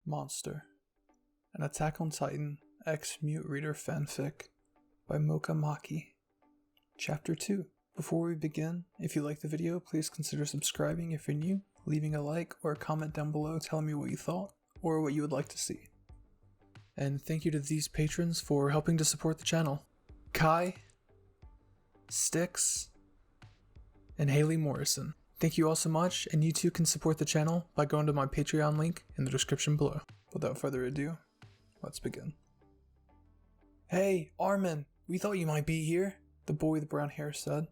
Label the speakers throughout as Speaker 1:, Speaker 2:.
Speaker 1: Monster, an Attack on Titan X Mute Reader fanfic by Mocha Maki. Chapter 2. Before we begin, if you like the video, please consider subscribing if you're new, leaving a like or a comment down below telling me what you thought or what you would like to see. And thank you to these patrons for helping to support the channel: Kai, Styx, and Haley Morrison. Thank you all so much, and you too can support the channel by going to my Patreon link in the description below. Without further ado, let's begin. "Hey, Armin, we thought you might be here," the boy with the brown hair said.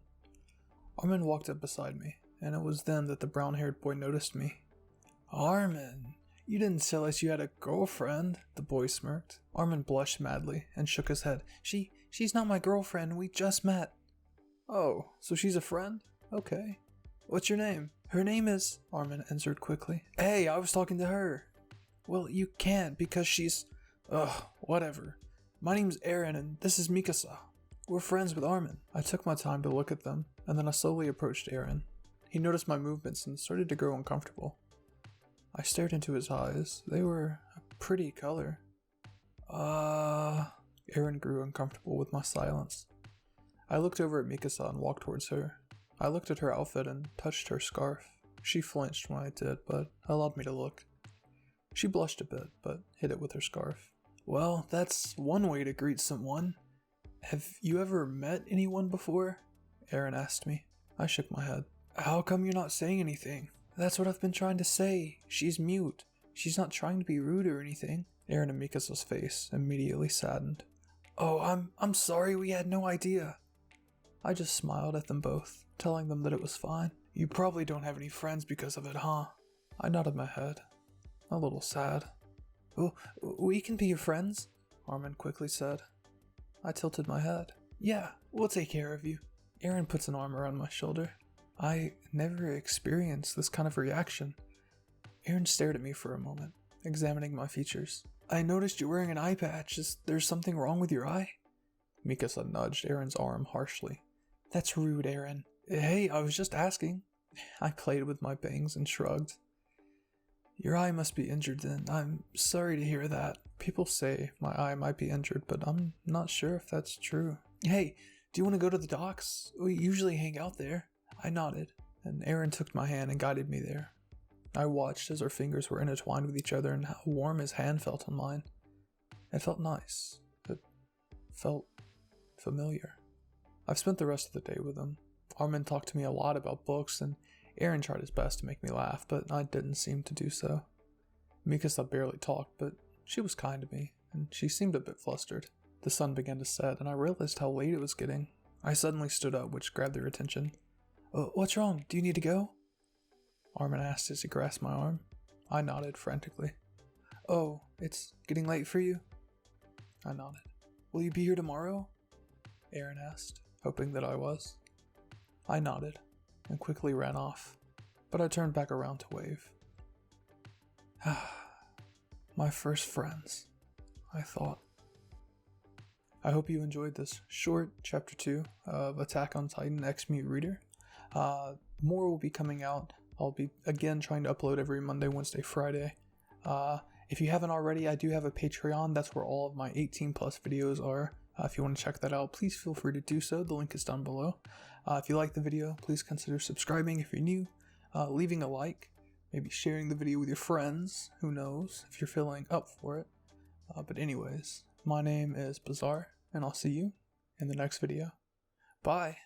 Speaker 1: Armin walked up beside me, and it was then that the brown-haired boy noticed me. "Armin, you didn't tell us you had a girlfriend," the boy smirked. Armin blushed madly and shook his head. She's not my girlfriend, we just met." "Oh, so she's a friend? Okay. What's your name?" "Her name is..." Armin answered quickly. "Hey, I was talking to her." "Well, you can't because she's..." "Ugh, whatever. My name's Aaron and this is Mikasa. We're friends with Armin." I took my time to look at them, and then I slowly approached Aaron. He noticed my movements and started to grow uncomfortable. I stared into his eyes. They were a pretty color. Aaron grew uncomfortable with my silence. I looked over at Mikasa and walked towards her. I looked at her outfit and touched her scarf. She flinched when I did, but allowed me to look. She blushed a bit, but hid it with her scarf. "Well, that's one way to greet someone. Have you ever met anyone before?" Aaron asked me. I shook my head. "How come you're not saying anything?" "That's what I've been trying to say. She's mute. She's not trying to be rude or anything." Aaron and Mikasa's face immediately saddened. "Oh, I'm sorry, we had no idea." I just smiled at them both, telling them that it was fine. "You probably don't have any friends because of it, huh?" I nodded my head, a little sad. "Oh, we can be your friends," Armin quickly said. I tilted my head. "Yeah, we'll take care of you." Aaron puts an arm around my shoulder. I never experienced this kind of reaction. Aaron stared at me for a moment, examining my features. "I noticed you're wearing an eye patch. Is there something wrong with your eye?" Mikasa nudged Aaron's arm harshly. "That's rude, Aaron." "Hey, I was just asking." I played with my bangs and shrugged. "Your eye must be injured then. I'm sorry to hear that. People say my eye might be injured, but I'm not sure if that's true." "Hey, do you want to go to the docks? We usually hang out there." I nodded, and Aaron took my hand and guided me there. I watched as our fingers were intertwined with each other and how warm his hand felt on mine. It felt nice. It felt familiar. I've spent the rest of the day with him. Armin talked to me a lot about books, and Aaron tried his best to make me laugh, but I didn't seem to do so. Mikasa barely talked, but she was kind to me, and she seemed a bit flustered. The sun began to set, and I realized how late it was getting. I suddenly stood up, which grabbed their attention. "What's wrong? Do you need to go?" Armin asked as he grasped my arm. I nodded frantically. "Oh, it's getting late for you?" I nodded. "Will you be here tomorrow?" Aaron asked, hoping that I was. I nodded and quickly ran off, but I turned back around to wave. My first friends, I thought. I hope you enjoyed this short chapter 2 of Attack on Titan X Mute Reader. More will be coming out. I'll be again trying to upload every Monday, Wednesday, Friday. If you haven't already, I do have a Patreon. That's where all of my 18 plus videos are. If you want to check that out, please feel free to do so. The link is down below. If you like the video, please consider subscribing if you're new, leaving a like, maybe sharing the video with your friends. Who knows if you're feeling up for it. But anyways, my name is Bizarre, and I'll see you in the next video. Bye!